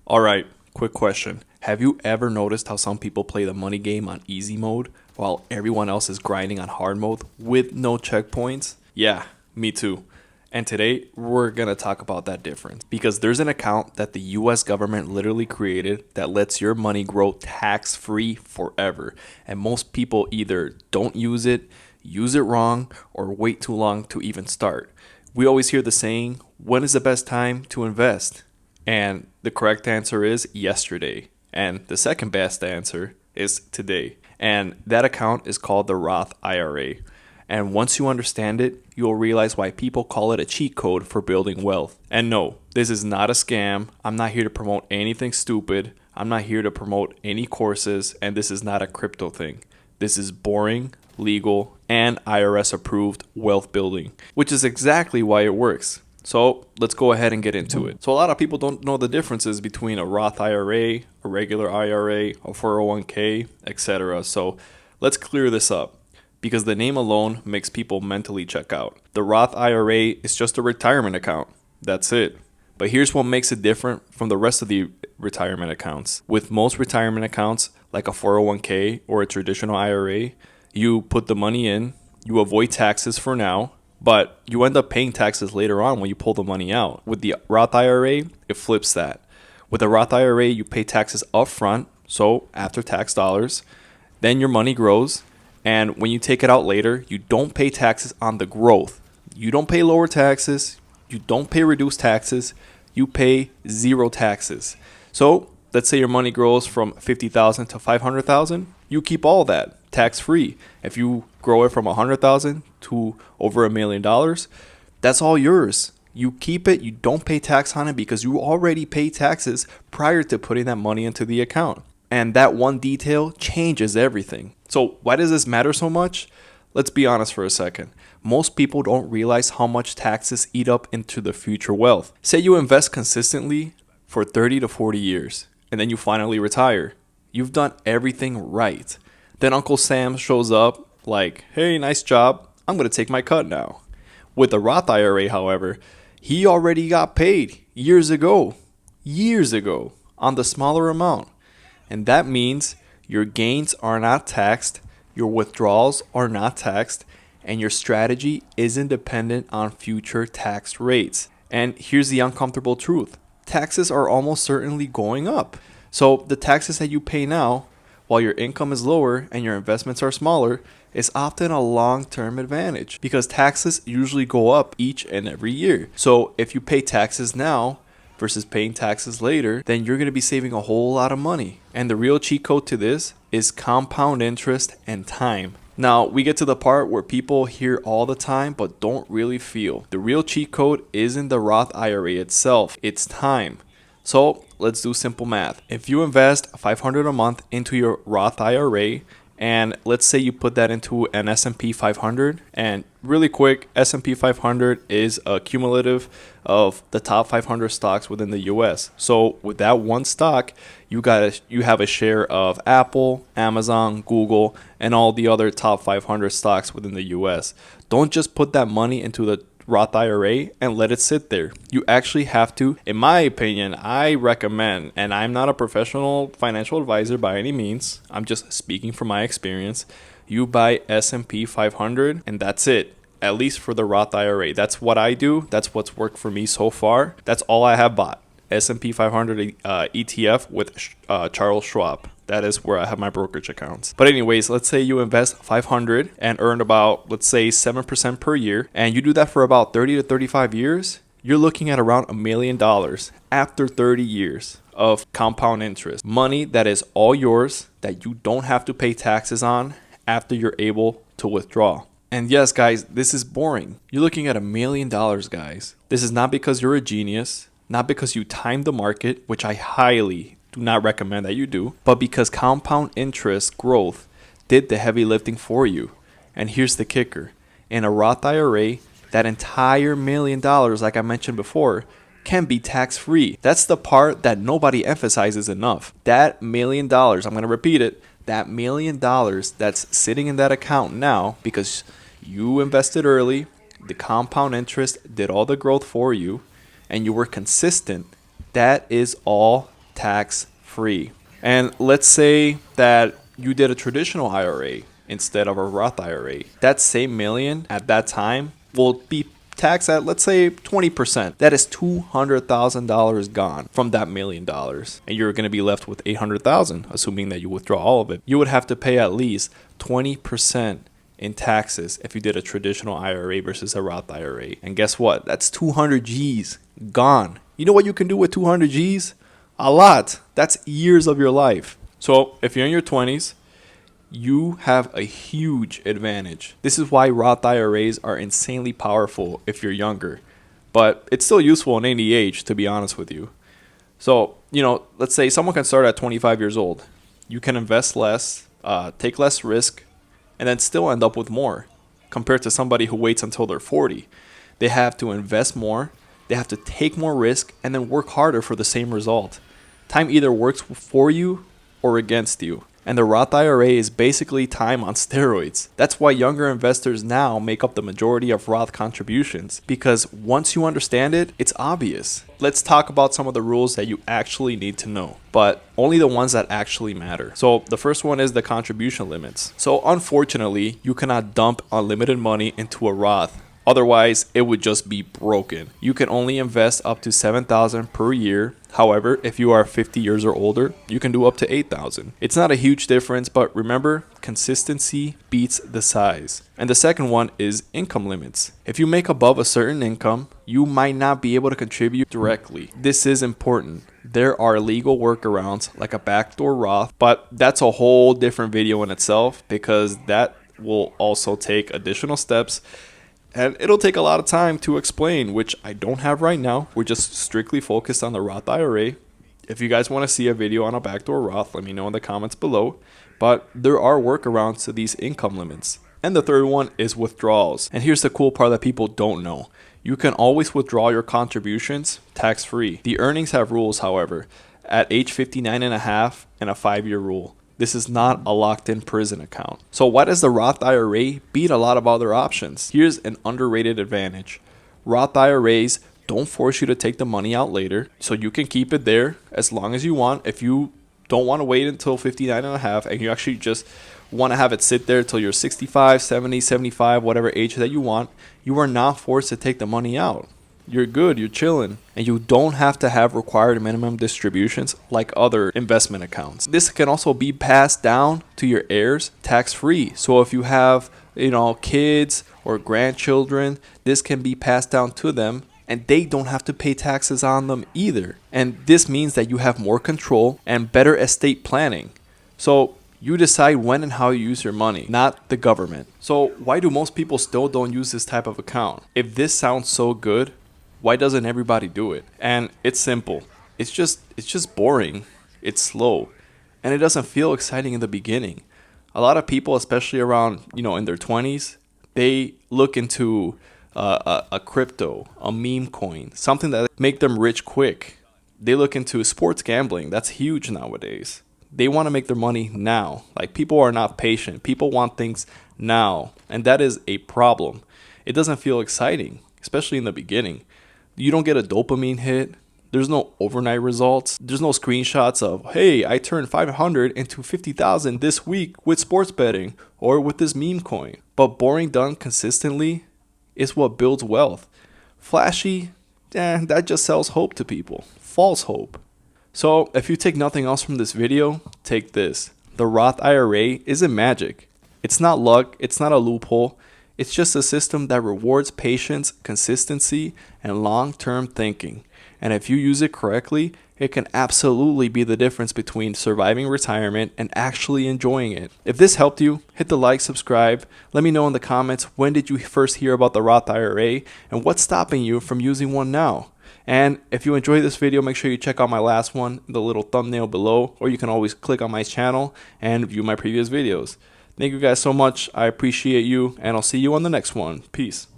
All right, quick question. Have you ever noticed how some people play the money game on easy mode while everyone else is grinding on hard mode with no checkpoints? Yeah, me too. And today we're going to talk about that difference because there's an account that the US government literally created that lets your money grow tax-free forever. And most people either don't use it wrong, or wait too long to even start. We always hear the saying, when is the best time to invest? And the correct answer is yesterday. And the second best answer is today. And that account is called the Roth IRA. And once you understand it, you'll realize why people call it a cheat code for building wealth. And no, this is not a scam. I'm not here to promote anything stupid. I'm not here to promote any courses. And this is not a crypto thing. This is boring, legal, and IRS approved wealth building, which is exactly why it works. So let's go ahead and get into it. So a lot of people don't know the differences between a Roth IRA, a regular IRA, a 401k, etc. So let's clear this up because the name alone makes people mentally check out. The Roth IRA is just a retirement account. That's it. But here's what makes it different from the rest of the retirement accounts. With most retirement accounts, like a 401k or a traditional IRA, you put the money in, you avoid taxes for now, but you end up paying taxes later on when you pull the money out. With the Roth IRA, it flips that. With the Roth IRA, you pay taxes up front, so after tax dollars. Then your money grows, and when you take it out later, you don't pay taxes on the growth. You don't pay lower taxes, you don't pay reduced taxes, you pay zero taxes. So let's say your money grows from $50,000 to $500,000, you keep all that tax-free. If you grow it from $100,000 to over $1 million, that's all yours. You keep it, you don't pay tax on it because you already pay taxes prior to putting that money into the account. And that one detail changes everything. So why does this matter so much? Let's be honest for a second. Most people don't realize how much taxes eat up into the future wealth. Say you invest consistently for 30 to 40 years, and then you finally retire. You've done everything right. Then Uncle Sam shows up like, hey, nice job. I'm going to take my cut now. With the Roth IRA, however, he already got paid years ago on the smaller amount. And that means your gains are not taxed, your withdrawals are not taxed, and your strategy isn't dependent on future tax rates. And here's the uncomfortable truth. Taxes are almost certainly going up. So the taxes that you pay now, while your income is lower and your investments are smaller, is often a long-term advantage because taxes usually go up each and every year. So if you pay taxes now versus paying taxes later, then you're going to be saving a whole lot of money. And the real cheat code to this is compound interest and time. Now, we get to the part where people hear all the time but don't really feel. The real cheat code isn't the Roth IRA itself, it's time. So let's do simple math. If you invest $500 a month into your Roth IRA, and let's say you put that into an S&P 500, and really quick, S&P 500 is a cumulative of the top 500 stocks within the US. So with that one stock, you have a share of Apple, Amazon, Google, and all the other top 500 stocks within the US. Don't just put that money into the Roth IRA and let it sit there. You actually have to, in my opinion, I recommend, and I'm not a professional financial advisor by any means, I'm just speaking from my experience, you buy S&P 500 and that's it. At least for the Roth IRA. That's what I do. That's what's worked for me so far. That's all I have bought. S&P 500 ETF with Charles Schwab. That is where I have my brokerage accounts. But anyways, let's say you invest 500 and earn about, let's say 7% per year, and you do that for about 30 to 35 years, you're looking at around $1 million after 30 years of compound interest. Money that is all yours that you don't have to pay taxes on after you're able to withdraw. And yes, guys, this is boring. You're looking at $1 million, guys. This is not because you're a genius, not because you timed the market, which I highly do not recommend that you do, but because compound interest growth did the heavy lifting for you. And here's the kicker. In a Roth IRA, that entire $1 million, like I mentioned before, can be tax-free. That's the part that nobody emphasizes enough. That $1 million, I'm going to repeat it, that $1 million that's sitting in that account now because you invested early, the compound interest did all the growth for you, and you were consistent, that is all tax free. And let's say that you did a traditional IRA instead of a Roth IRA. That same million at that time will be taxed at, let's say, 20%. That is $200,000 gone from that $1 million. And you're going to be left with $800,000, assuming that you withdraw all of it. You would have to pay at least 20% in taxes if you did a traditional IRA versus a Roth IRA. And guess what? That's 200 G's gone. You know what you can do with 200 G's? A lot. That's years of your life. So if you're in your 20s, you have a huge advantage. This is why Roth IRAs are insanely powerful if you're younger, but it's still useful in any age, to be honest with you. So, let's say someone can start at 25 years old. You can invest less, take less risk, and then still end up with more compared to somebody who waits until they're 40. They have to invest more, they have to take more risk, and then work harder for the same result. Time either works for you or against you. And the Roth IRA is basically time on steroids. That's why younger investors now make up the majority of Roth contributions, because once you understand it, it's obvious. Let's talk about some of the rules that you actually need to know, but only the ones that actually matter. So the first one is the contribution limits. So unfortunately, you cannot dump unlimited money into a Roth. Otherwise, it would just be broken. You can only invest up to $7,000 per year. However, if you are 50 years or older, you can do up to $8,000. It's not a huge difference, but remember, consistency beats the size. And the second one is income limits. If you make above a certain income, you might not be able to contribute directly. This is important. There are legal workarounds like a backdoor Roth, but that's a whole different video in itself, because that will also take additional steps. And it'll take a lot of time to explain, which I don't have right now. We're just strictly focused on the Roth IRA. If you guys want to see a video on a backdoor Roth, let me know in the comments below. But there are workarounds to these income limits. And the third one is withdrawals. And here's the cool part that people don't know. You can always withdraw your contributions tax-free. The earnings have rules, however, at age 59 and a half and a 5-year rule. This is not a locked-in prison account. So why does the Roth IRA beat a lot of other options? Here's an underrated advantage. Roth IRAs don't force you to take the money out later, so you can keep it there as long as you want. If you don't want to wait until 59 and a half and you actually just want to have it sit there till you're 65, 70, 75, whatever age that you want, you are not forced to take the money out. You're good, you're chilling, and you don't have to have required minimum distributions like other investment accounts. This can also be passed down to your heirs tax-free. So if you have, kids or grandchildren, this can be passed down to them, and they don't have to pay taxes on them either. And this means that you have more control and better estate planning. So you decide when and how you use your money, not the government. So why do most people still don't use this type of account? If this sounds so good, why doesn't everybody do it? And it's simple. It's just boring. It's slow. And it doesn't feel exciting in the beginning. A lot of people, especially around, in their 20s, they look into a crypto, a meme coin, something that make them rich quick. They look into sports gambling. That's huge nowadays. They want to make their money now. Like, people are not patient. People want things now. And that is a problem. It doesn't feel exciting, especially in the beginning. You don't get a dopamine hit. There's no overnight results. There's no screenshots of, hey, I turned 500 into 50,000 this week with sports betting or with this meme coin. But boring done consistently is what builds wealth. Flashy, that just sells hope to people. False hope. So if you take nothing else from this video, take this. The Roth IRA isn't magic. It's not luck. It's not a loophole. It's just a system that rewards patience, consistency, and long-term thinking. And if you use it correctly, it can absolutely be the difference between surviving retirement and actually enjoying it. If this helped you, hit the like, subscribe. Let me know in the comments, when did you first hear about the Roth IRA and what's stopping you from using one now? And if you enjoyed this video, make sure you check out my last one, the little thumbnail below, or you can always click on my channel and view my previous videos. Thank you guys so much. I appreciate you, and I'll see you on the next one. Peace.